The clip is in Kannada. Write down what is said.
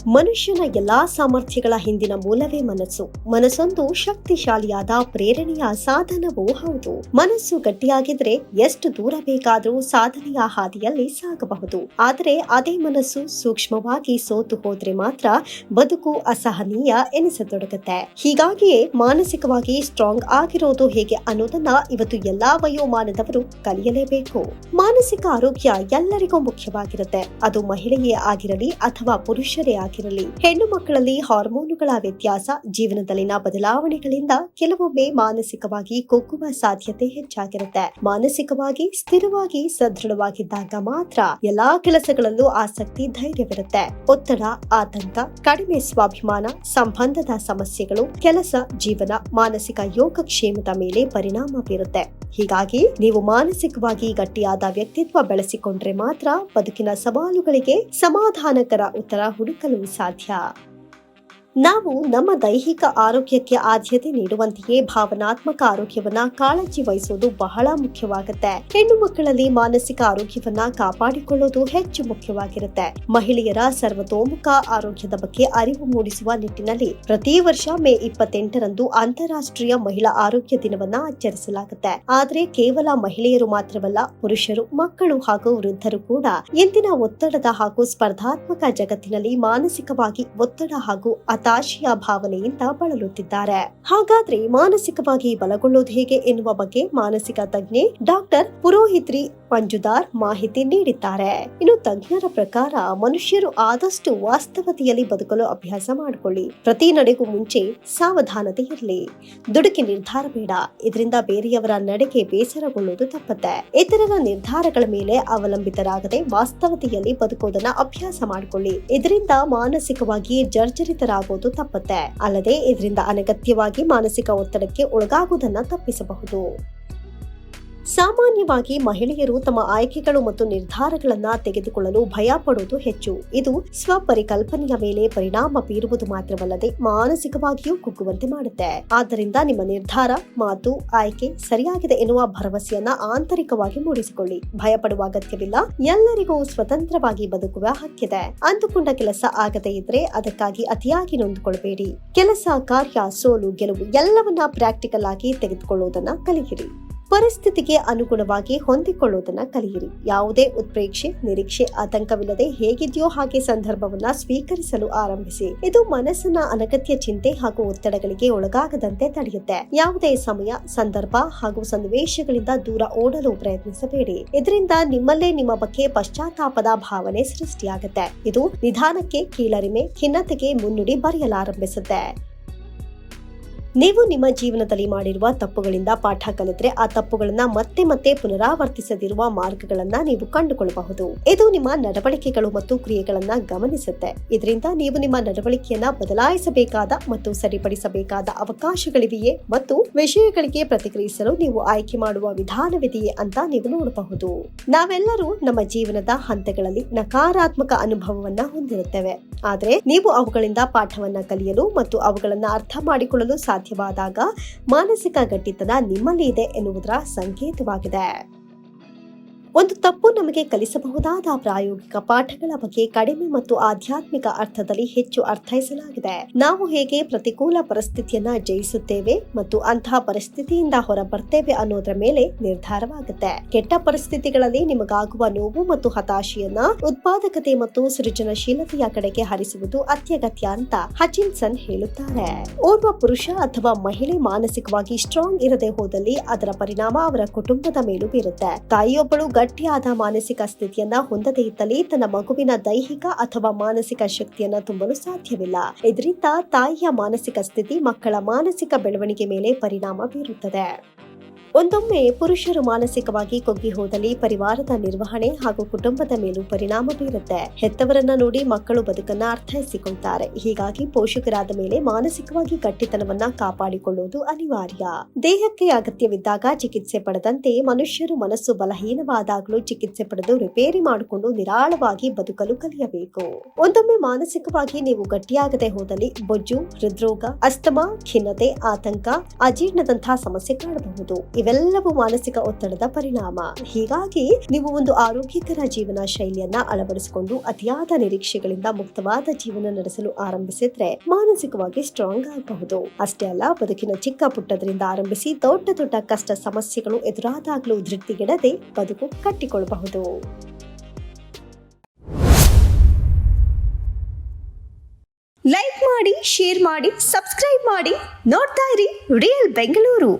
ಮನುಷ್ಯನ ಎಲ್ಲಾ ಸಾಮರ್ಥ್ಯಗಳ ಹಿಂದಿನ ಮೂಲವೇ ಮನಸ್ಸು. ಮನಸ್ಸೊಂದು ಶಕ್ತಿಶಾಲಿಯಾದ ಪ್ರೇರಣೆಯ ಸಾಧನವೂ ಹೌದು. ಮನಸ್ಸು ಗಟ್ಟಿಯಾಗಿದ್ರೆ ಎಷ್ಟು ದೂರ ಬೇಕಾದರೂ ಸಾಧನೆಯ ಹಾದಿಯಲ್ಲಿ ಸಾಗಬಹುದು. ಆದರೆ ಅದೇ ಮನಸ್ಸು ಸೂಕ್ಷ್ಮವಾಗಿ ಸೋತು ಹೋದ್ರೆ ಮಾತ್ರ ಬದುಕು ಅಸಹನೀಯ ಎನಿಸತೊಡಗುತ್ತೆ. ಹೀಗಾಗಿಯೇ ಮಾನಸಿಕವಾಗಿ ಸ್ಟ್ರಾಂಗ್ ಆಗಿರೋದು ಹೇಗೆ ಅನ್ನೋದನ್ನ ಇವತ್ತು ಎಲ್ಲಾ ವಯೋಮಾನದವರು ಕಲಿಯಲೇಬೇಕು. ಮಾನಸಿಕ ಆರೋಗ್ಯ ಎಲ್ಲರಿಗೂ ಮುಖ್ಯವಾಗಿರುತ್ತೆ. ಅದು ಮಹಿಳೆಯೇ ಆಗಿರಲಿ ಅಥವಾ ಪುರುಷರೇ ಆಗಿರಲಿ. ಹೆಣ್ಣು ಮಕ್ಕಳಲ್ಲಿ ಹಾರ್ಮೋನುಗಳ ವ್ಯತ್ಯಾಸ, ಜೀವನದಲ್ಲಿನ ಬದಲಾವಣೆಗಳಿಂದ ಕೆಲವೊಮ್ಮೆ ಮಾನಸಿಕವಾಗಿ ಕುಗ್ಗುವ ಸಾಧ್ಯತೆ ಹೆಚ್ಚಾಗಿರುತ್ತೆ. ಮಾನಸಿಕವಾಗಿ ಸ್ಥಿರವಾಗಿ ಸದೃಢವಾಗಿದ್ದಾಗ ಮಾತ್ರ ಎಲ್ಲಾ ಕೆಲಸಗಳಲ್ಲೂ ಆಸಕ್ತಿ, ಧೈರ್ಯವಿರುತ್ತೆ. ಒತ್ತಡ, ಆತಂಕ, ಕಡಿಮೆ ಸ್ವಾಭಿಮಾನ, ಸಂಬಂಧದ ಸಮಸ್ಯೆಗಳು, ಕೆಲಸ, ಜೀವನ, ಮಾನಸಿಕ ಯೋಗಕ್ಷೇಮದ ಮೇಲೆ ಪರಿಣಾಮ ಬೀರುತ್ತೆ. ಹೀಗಾಗಿ ನೀವು ಮಾನಸಿಕವಾಗಿ ಗಟ್ಟಿಯಾದ ವ್ಯಕ್ತಿತ್ವ ಬೆಳೆಸಿಕೊಂಡ್ರೆ ಮಾತ್ರ ಬದುಕಿನ ಸವಾಲುಗಳಿಗೆ ಸಮಾಧಾನಕರ ಉತ್ತರ ಹುಡುಕಲು ಸಾಧ್ಯ. ನಾವು ನಮ್ಮ ದೈಹಿಕ ಆರೋಗ್ಯಕ್ಕೆ ಆದ್ಯತೆ ನೀಡುವಂತೆಯೇ ಭಾವನಾತ್ಮಕ ಆರೋಗ್ಯವನ್ನ ಕಾಳಜಿ ವಹಿಸುವುದು ಬಹಳ ಮುಖ್ಯವಾಗುತ್ತೆ. ಹೆಣ್ಣು ಮಕ್ಕಳಲ್ಲಿ ಮಾನಸಿಕ ಆರೋಗ್ಯವನ್ನ ಕಾಪಾಡಿಕೊಳ್ಳೋದು ಹೆಚ್ಚು ಮುಖ್ಯವಾಗಿರುತ್ತೆ. ಮಹಿಳೆಯರ ಸರ್ವತೋಮುಖ ಆರೋಗ್ಯದ ಬಗ್ಗೆ ಅರಿವು ಮೂಡಿಸುವ ನಿಟ್ಟಿನಲ್ಲಿ ಪ್ರತಿ ವರ್ಷ ಮೇ 28ರಂದು ಅಂತಾರಾಷ್ಟ್ರೀಯ ಮಹಿಳಾ ಆರೋಗ್ಯ ದಿನವನ್ನ ಆಚರಿಸಲಾಗುತ್ತೆ. ಆದ್ರೆ ಕೇವಲ ಮಹಿಳೆಯರು ಮಾತ್ರವಲ್ಲ, ಪುರುಷರು, ಮಕ್ಕಳು ಹಾಗೂ ವೃದ್ಧರು ಕೂಡ ಇಂದಿನ ಒತ್ತಡದ ಹಾಗೂ ಸ್ಪರ್ಧಾತ್ಮಕ ಜಗತ್ತಿನಲ್ಲಿ ಮಾನಸಿಕವಾಗಿ ಒತ್ತಡ ಹಾಗೂ ಹತಾಶೆಯ ಭಾವನೆಯಿಂದ ಬಳಲುತ್ತಿದ್ದಾರೆ. ಹಾಗಾದ್ರೆ ಮಾನಸಿಕವಾಗಿ ಬಲಗೊಳ್ಳೋದು ಹೇಗೆ ಎನ್ನುವ ಬಗ್ಗೆ ಮಾನಸಿಕ ತಜ್ಞೆ ಡಾಕ್ಟರ್ ಪುರೋಹಿತ್ರಿ ಮಂಜುದಾರ್ ಮಾಹಿತಿ ನೀಡಿದ್ದಾರೆ. ಇನ್ನು ತಜ್ಞರ ಪ್ರಕಾರ ಮನುಷ್ಯರು ಆದಷ್ಟು ವಾಸ್ತವತೆಯಲ್ಲಿ ಬದುಕಲು ಅಭ್ಯಾಸ ಮಾಡಿಕೊಳ್ಳಿ. ಪ್ರತಿ ನಡೆಗೂ ಮುಂಚೆ ಸಾವಧಾನತೆ ಇರಲಿ. ದುಡುಕಿ ನಿರ್ಧಾರ ಬೇಡ. ಇದರಿಂದ ಬೇರೆಯವರ ನಡೆಗೆ ಬೇಸರಗೊಳ್ಳುವುದು ತಪ್ಪುತ್ತೆ. ಇತರರ ನಿರ್ಧಾರಗಳ ಮೇಲೆ ಅವಲಂಬಿತರಾಗದೆ ವಾಸ್ತವತೆಯಲ್ಲಿ ಬದುಕೋದನ್ನ ಅಭ್ಯಾಸ ಮಾಡಿಕೊಳ್ಳಿ. ಇದರಿಂದ ಮಾನಸಿಕವಾಗಿ ಜರ್ಜರಿತರಾಗೋದು ತಪ್ಪುತ್ತೆ. ಅಲ್ಲದೆ ಇದರಿಂದ ಅನಗತ್ಯವಾಗಿ ಮಾನಸಿಕ ಒತ್ತಡಕ್ಕೆ ಒಳಗಾಗುವುದನ್ನ ತಪ್ಪಿಸಬಹುದು. ಸಾಮಾನ್ಯವಾಗಿ ಮಹಿಳೆಯರು ತಮ್ಮ ಆಯ್ಕೆಗಳು ಮತ್ತು ನಿರ್ಧಾರಗಳನ್ನ ತೆಗೆದುಕೊಳ್ಳಲು ಭಯ ಪಡುವುದು ಹೆಚ್ಚು. ಇದು ಸ್ವಪರಿಕಲ್ಪನೆಯ ಮೇಲೆ ಪರಿಣಾಮ ಬೀರುವುದು ಮಾತ್ರವಲ್ಲದೆ ಮಾನಸಿಕವಾಗಿಯೂ ಕುಗ್ಗುವಂತೆ ಮಾಡುತ್ತೆ. ಆದ್ದರಿಂದ ನಿಮ್ಮ ನಿರ್ಧಾರ, ಮಾತು, ಆಯ್ಕೆ ಸರಿಯಾಗಿದೆ ಎನ್ನುವ ಭರವಸೆಯನ್ನ ಆಂತರಿಕವಾಗಿ ಮೂಡಿಸಿಕೊಳ್ಳಿ. ಭಯಪಡುವ ಅಗತ್ಯವಿಲ್ಲ. ಎಲ್ಲರಿಗೂ ಸ್ವತಂತ್ರವಾಗಿ ಬದುಕುವ ಹಕ್ಕಿದೆ. ಅಂದುಕೊಂಡ ಕೆಲಸ ಆಗದೇ ಇದ್ರೆ ಅದಕ್ಕಾಗಿ ಅತಿಯಾಗಿ ನೊಂದುಕೊಳ್ಳಬೇಡಿ. ಕೆಲಸ, ಕಾರ್ಯ, ಸೋಲು, ಗೆಲುವು ಎಲ್ಲವನ್ನ ಪ್ರಾಕ್ಟಿಕಲ್ ಆಗಿ ತೆಗೆದುಕೊಳ್ಳುವುದನ್ನ ಕಲಿಯಿರಿ. ಪರಿಸ್ಥಿತಿಗೆ ಅನುಗುಣವಾಗಿ ಹೊಂದಿಕೊಳ್ಳುವುದನ್ನ ಕಲಿಯಿರಿ. ಯಾವುದೇ ಉತ್ಪ್ರೇಕ್ಷೆ, ನಿರೀಕ್ಷೆ, ಆತಂಕವಿಲ್ಲದೆ ಹೇಗಿದೆಯೋ ಹಾಗೆ ಸಂದರ್ಭವನ್ನ ಸ್ವೀಕರಿಸಲು ಆರಂಭಿಸಿ. ಇದು ಮನಸ್ಸನ್ನ ಅನಗತ್ಯ ಚಿಂತೆ ಹಾಗೂ ಒತ್ತಡಗಳಿಗೆ ಒಳಗಾಗದಂತೆ ತಡೆಯುತ್ತೆ. ಯಾವುದೇ ಸಮಯ, ಸಂದರ್ಭ ಹಾಗೂ ಸನ್ನಿವೇಶಗಳಿಂದ ದೂರ ಓಡಲು ಪ್ರಯತ್ನಿಸಬೇಡಿ. ಇದರಿಂದ ನಿಮ್ಮಲ್ಲೇ ನಿಮ್ಮ ಬಗ್ಗೆ ಪಶ್ಚಾತ್ತಾಪದ ಭಾವನೆ ಸೃಷ್ಟಿಯಾಗುತ್ತೆ. ಇದು ನಿಧಾನಕ್ಕೆ ಕೀಳರಿಮೆ, ಖಿನ್ನತೆಗೆ ಮುನ್ನುಡಿ ಬರೆಯಲಾರಂಭಿಸುತ್ತೆ. ನೀವು ನಿಮ್ಮ ಜೀವನದಲ್ಲಿ ಮಾಡಿರುವ ತಪ್ಪುಗಳಿಂದ ಪಾಠ ಕಲಿತರೆ ಆ ತಪ್ಪುಗಳನ್ನ ಮತ್ತೆ ಮತ್ತೆ ಪುನರಾವರ್ತಿಸದಿರುವ ಮಾರ್ಗಗಳನ್ನ ನೀವು ಕಂಡುಕೊಳ್ಳಬಹುದು. ಇದು ನಿಮ್ಮ ನಡವಳಿಕೆಗಳು ಮತ್ತು ಕ್ರಿಯೆಗಳನ್ನ ಗಮನಿಸುತ್ತೆ. ಇದರಿಂದ ನೀವು ನಿಮ್ಮ ನಡವಳಿಕೆಯನ್ನ ಬದಲಾಯಿಸಬೇಕಾದ ಮತ್ತು ಸರಿಪಡಿಸಬೇಕಾದ ಅವಕಾಶಗಳಿವೆಯೇ ಮತ್ತು ವಿಷಯಗಳಿಗೆ ಪ್ರತಿಕ್ರಿಯಿಸಲು ನೀವು ಆಯ್ಕೆ ಮಾಡುವ ವಿಧಾನವಿದೆಯೇ ಅಂತ ನೀವು ನೋಡಬಹುದು. ನಾವೆಲ್ಲರೂ ನಮ್ಮ ಜೀವನದ ಹಂತಗಳಲ್ಲಿ ನಕಾರಾತ್ಮಕ ಅನುಭವವನ್ನ ಹೊಂದಿರುತ್ತೇವೆ. ಆದ್ರೆ ನೀವು ಅವುಗಳಿಂದ ಪಾಠವನ್ನ ಕಲಿಯಲು ಮತ್ತು ಅವುಗಳನ್ನ ಅರ್ಥ ಮಾಡಿಕೊಳ್ಳಲು ಸಾಧ್ಯವಾದಾಗ ಮಾನಸಿಕ ಗಟ್ಟಿತನ ನಿಮ್ಮಲ್ಲಿ ಇದೆ ಎನ್ನುವುದರ ಸಂಕೇತವಾಗಿದೆ. ಒಂದು ತಪ್ಪು ನಮಗೆ ಕಲಿಸಬಹುದಾದ ಪ್ರಾಯೋಗಿಕ ಪಾಠಗಳ ಬಗ್ಗೆ ಕಡಿಮೆ ಮತ್ತು ಆಧ್ಯಾತ್ಮಿಕ ಅರ್ಥದಲ್ಲಿ ಹೆಚ್ಚು ಅರ್ಥೈಸಲಾಗಿದೆ. ನಾವು ಹೇಗೆ ಪ್ರತಿಕೂಲ ಪರಿಸ್ಥಿತಿಯನ್ನ ಜಯಿಸುತ್ತೇವೆ ಮತ್ತು ಅಂತಹ ಪರಿಸ್ಥಿತಿಯಿಂದ ಹೊರ ಬರ್ತೇವೆ ಅನ್ನೋದರ ಮೇಲೆ ನಿರ್ಧಾರವಾಗುತ್ತೆ. ಕೆಟ್ಟ ಪರಿಸ್ಥಿತಿಗಳಲ್ಲಿ ನಿಮಗಾಗುವ ನೋವು ಮತ್ತು ಹತಾಶೆಯನ್ನ ಉತ್ಪಾದಕತೆ ಮತ್ತು ಸೃಜನಶೀಲತೆಯ ಕಡೆಗೆ ಹರಿಸುವುದು ಅತ್ಯಗತ್ಯ ಅಂತ ಹಚಿನ್ಸನ್ ಹೇಳುತ್ತಾರೆ. ಓರ್ವ ಪುರುಷ ಅಥವಾ ಮಹಿಳೆ ಮಾನಸಿಕವಾಗಿ ಸ್ಟ್ರಾಂಗ್ ಇರದೆ ಹೋದಲ್ಲಿ ಅದರ ಪರಿಣಾಮ ಅವರ ಕುಟುಂಬದ ಮೇಲೂ ಬೀರುತ್ತೆ. ತಾಯಿಯೊಬ್ಬಳು ಗಟ್ಟಿಯಾದ ಮಾನಸಿಕ ಸ್ಥಿತಿಯನ್ನ ಹೊಂದದೇ ಇದ್ದಲ್ಲಿ ತನ್ನ ಮಗುವಿನ ದೈಹಿಕ ಅಥವಾ ಮಾನಸಿಕ ಶಕ್ತಿಯನ್ನ ತುಂಬಲು ಸಾಧ್ಯವಿಲ್ಲ. ಇದರಿಂದ ತಾಯಿಯ ಮಾನಸಿಕ ಸ್ಥಿತಿ ಮಕ್ಕಳ ಮಾನಸಿಕ ಬೆಳವಣಿಗೆ ಮೇಲೆ ಪರಿಣಾಮ ಬೀರುತ್ತದೆ. ಒಂದೊಮ್ಮೆ ಪುರುಷರು ಮಾನಸಿಕವಾಗಿ ಕುಗ್ಗಿ ಹೋದಲ್ಲಿ ಪರಿವಾರದ ನಿರ್ವಹಣೆ ಹಾಗೂ ಕುಟುಂಬದ ಮೇಲೂ ಪರಿಣಾಮ ಬೀರುತ್ತೆ. ಹೆತ್ತವರನ್ನ ನೋಡಿ ಮಕ್ಕಳು ಬದುಕನ್ನ ಅರ್ಥೈಸಿಕೊಳ್ತಾರೆ. ಹೀಗಾಗಿ ಪೋಷಕರಾದ ಮೇಲೆ ಮಾನಸಿಕವಾಗಿ ಗಟ್ಟಿತನವನ್ನ ಕಾಪಾಡಿಕೊಳ್ಳುವುದು ಅನಿವಾರ್ಯ. ದೇಹಕ್ಕೆ ಅಗತ್ಯವಿದ್ದಾಗ ಚಿಕಿತ್ಸೆ ಪಡೆದಂತೆ ಮನುಷ್ಯರು ಮನಸ್ಸು ಬಲಹೀನವಾದಾಗಲೂ ಚಿಕಿತ್ಸೆ ಪಡೆದು ರಿಪೇರಿ ಮಾಡಿಕೊಂಡು ನಿರಾಳವಾಗಿ ಬದುಕಲು ಕಲಿಯಬೇಕು. ಒಂದೊಮ್ಮೆ ಮಾನಸಿಕವಾಗಿ ನೀವು ಗಟ್ಟಿಯಾಗದೆ ಹೋದಲ್ಲಿ ಬೊಜ್ಜು, ಹೃದ್ರೋಗ, ಅಸ್ತಮಾ, ಖಿನ್ನತೆ, ಆತಂಕ, ಅಜೀರ್ಣದಂತಹ ಸಮಸ್ಯೆ ಕಾಣಬಹುದು. ಇವೆಲ್ಲವೂ ಮಾನಸಿಕ ಒತ್ತಡದ ಪರಿಣಾಮ. ಹೀಗಾಗಿ ನೀವು ಒಂದು ಆರೋಗ್ಯಕರ ಜೀವನ ಶೈಲಿಯನ್ನ ಅಳವಡಿಸಿಕೊಂಡು ಅತಿಯಾದ ನಿರೀಕ್ಷೆಗಳಿಂದ ಮುಕ್ತವಾದ ಜೀವನ ನಡೆಸಲು ಆರಂಭಿಸಿದ್ರೆ ಮಾನಸಿಕವಾಗಿ ಸ್ಟ್ರಾಂಗ್ ಆಗಬಹುದು. ಅಷ್ಟೇ ಅಲ್ಲ, ಬದುಕಿನ ಚಿಕ್ಕ ಪುಟ್ಟದ್ರಿಂದ ಆರಂಭಿಸಿ ದೊಡ್ಡ ದೊಡ್ಡ ಕಷ್ಟ ಸಮಸ್ಯೆಗಳು ಎದುರಾದಾಗಲೂ ಧೃತಿಗೆಡದೆ ಬದುಕು ಕಟ್ಟಿಕೊಳ್ಳಬಹುದು. ಲೈಕ್ ಮಾಡಿ, ಶೇರ್ ಮಾಡಿ, ಸಬ್ಸ್ಕ್ರೈಬ್ ಮಾಡಿ. ನೋಡ್ತಾ ಇರಿ ರಿಯಲ್ ಬೆಂಗಳೂರು.